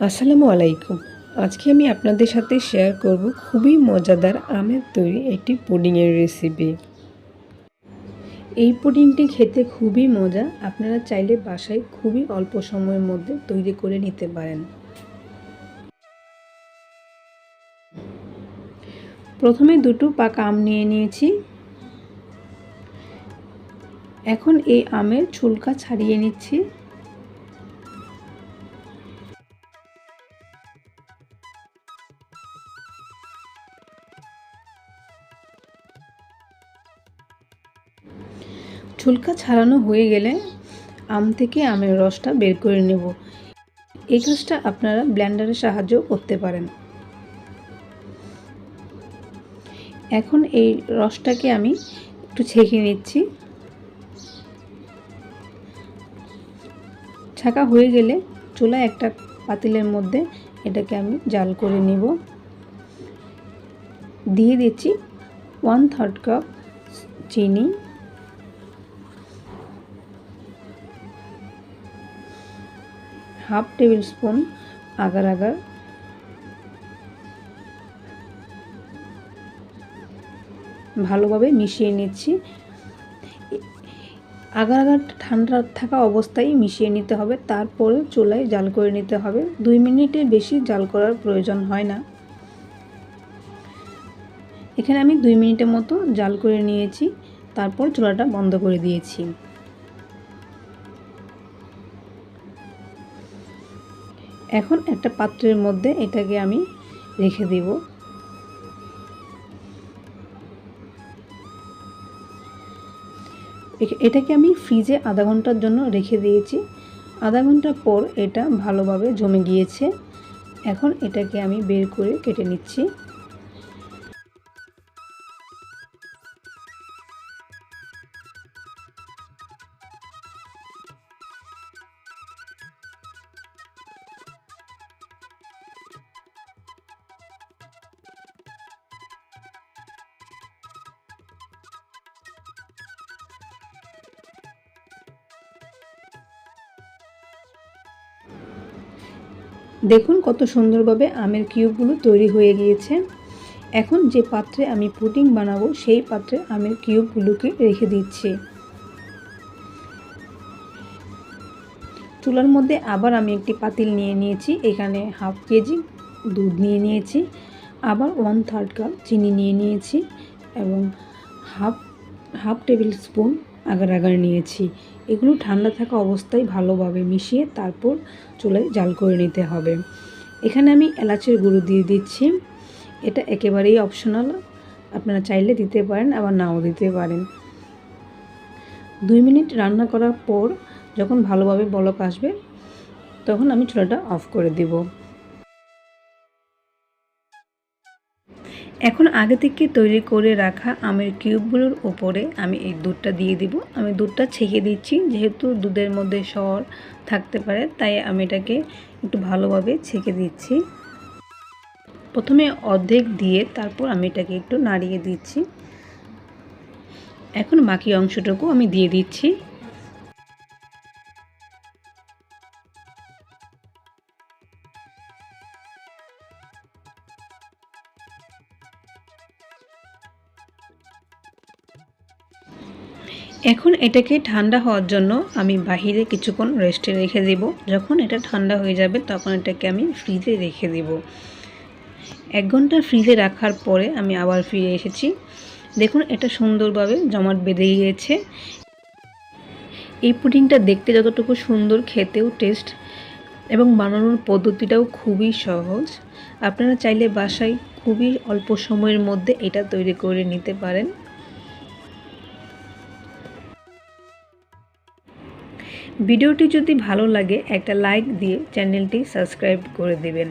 আসসালামু আলাইকুম। আজকে আমি আপনাদের সাথে শেয়ার করব খুবই মজাদার আমের তৈরি একটি পুডিংয়ের রেসিপি। এই পুডিংটি খেতে খুবই মজা। আপনারা চাইলে বাসায় খুবই অল্প সময়ের মধ্যে তৈরি করে নিতে পারেন। প্রথমে দুটো পাকা আম নিয়ে নিয়েছি। এখন এই আমের ছুলকা ছাড়িয়ে নিচ্ছি। ছুলকা ছাড়ানো হয়ে গেলে আম থেকে আমের রসটা বের করে নেব। এই কাজটা আপনারা ব্লেন্ডারের সাহায্যেও করতে পারেন। এখন এই রসটাকে আমি একটু ছেঁকে নিচ্ছি। ছাঁকা হয়ে গেলে চুলায় একটা পাতিলের মধ্যে এটাকে আমি জাল করে নিব। দিয়ে দিচ্ছি 1/3 কাপ চিনি, half table spoon agar agar, ভালোভাবে মিশিয়ে নিচ্ছি। আগার আগারটা ঠান্ডা থাকা অবস্থায় মিশিয়ে নিতে হবে, তারপরে চুলায় জাল করে নিতে হবে। 2 মিনিটের বেশি জাল করার প্রয়োজন হয় না। এখানে আমি 2 মিনিটের মতো জাল করে নিয়েছি, তারপর চুলাটা বন্ধ করে দিয়েছি। এখন একটা পাত্রের মধ্যে এটাকে আমি রেখে দেব। এটাকে আমি ফ্রিজে আধা ঘন্টার জন্য রেখে দিয়েছি। আধা ঘন্টা পর এটা ভালোভাবে জমে গিয়েছে। এখন এটাকে আমি বের করে কেটে নিচ্ছি। দেখুন কত সুন্দরভাবে আমের কিউবগুলো তৈরি হয়ে গিয়েছে। এখন যে পাত্রে আমি পুডিং বানাবো সেই পাত্রে আমের কিউবগুলোকে রেখে দিচ্ছি। চুলার মধ্যে আবার আমি একটি পাতিল নিয়ে নিয়েছি। এখানে হাফ কেজি দুধ নিয়ে নিয়েছি, আবার 1/3 কাপ চিনি নিয়ে নিয়েছি এবং half table spoon agar agar নিয়েছি। এগুলো ঠান্ডা থাকা অবস্থায় ভালোভাবে মিশিয়ে তারপর চুলায় জাল করে নিতে হবে। এখানে আমি এলাচের গুঁড়ো দিয়ে দিচ্ছি। এটা একেবারেই অপশনাল, আপনারা চাইলে দিতে পারেন আবার নাও দিতে পারেন। 2 মিনিট রান্না করার পর যখন ভালোভাবে বলক আসবে তখন আমি চুলাটা অফ করে দেব। এখন আগে থেকে তৈরি করে রাখা আমের কিউবগুলোর উপরে আমি এই দুধটা দিয়ে দিব। আমি দুধটা ছেঁকে দিচ্ছি, যেহেতু দুধের মধ্যে সর থাকতে পারে তাই আমি এটাকে একটু ভালোভাবে ছেঁকে দিচ্ছি। প্রথমে অর্ধেক দিয়ে তারপর আমি এটাকে একটু নাড়িয়ে দিচ্ছি। এখন বাকি অংশটুকু আমি দিয়ে দিচ্ছি। এখন এটাকে ঠান্ডা হওয়ার জন্য আমি বাহিরে কিছুক্ষণ রেস্টে রেখে দেব। যখন এটা ঠান্ডা হয়ে যাবে তখন এটাকে আমি ফ্রিজে রেখে দেব। 1 ঘন্টা ফ্রিজে রাখার পরে আমি আবার ফিরে এসেছি। দেখুন এটা সুন্দরভাবে জমাট বেঁধে গিয়েছে। এই পুডিংটা দেখতে যতটুকু সুন্দর, খেতেও টেস্ট এবং বানানোর পদ্ধতিটাও খুবই সহজ। আপনারা চাইলে বাসায় খুবই অল্প সময়ের মধ্যে এটা তৈরি করে নিতে পারেন। ভিডিওটি যদি ভালো লাগে একটা লাইক দিয়ে চ্যানেলটি সাবস্ক্রাইব করে দেবেন।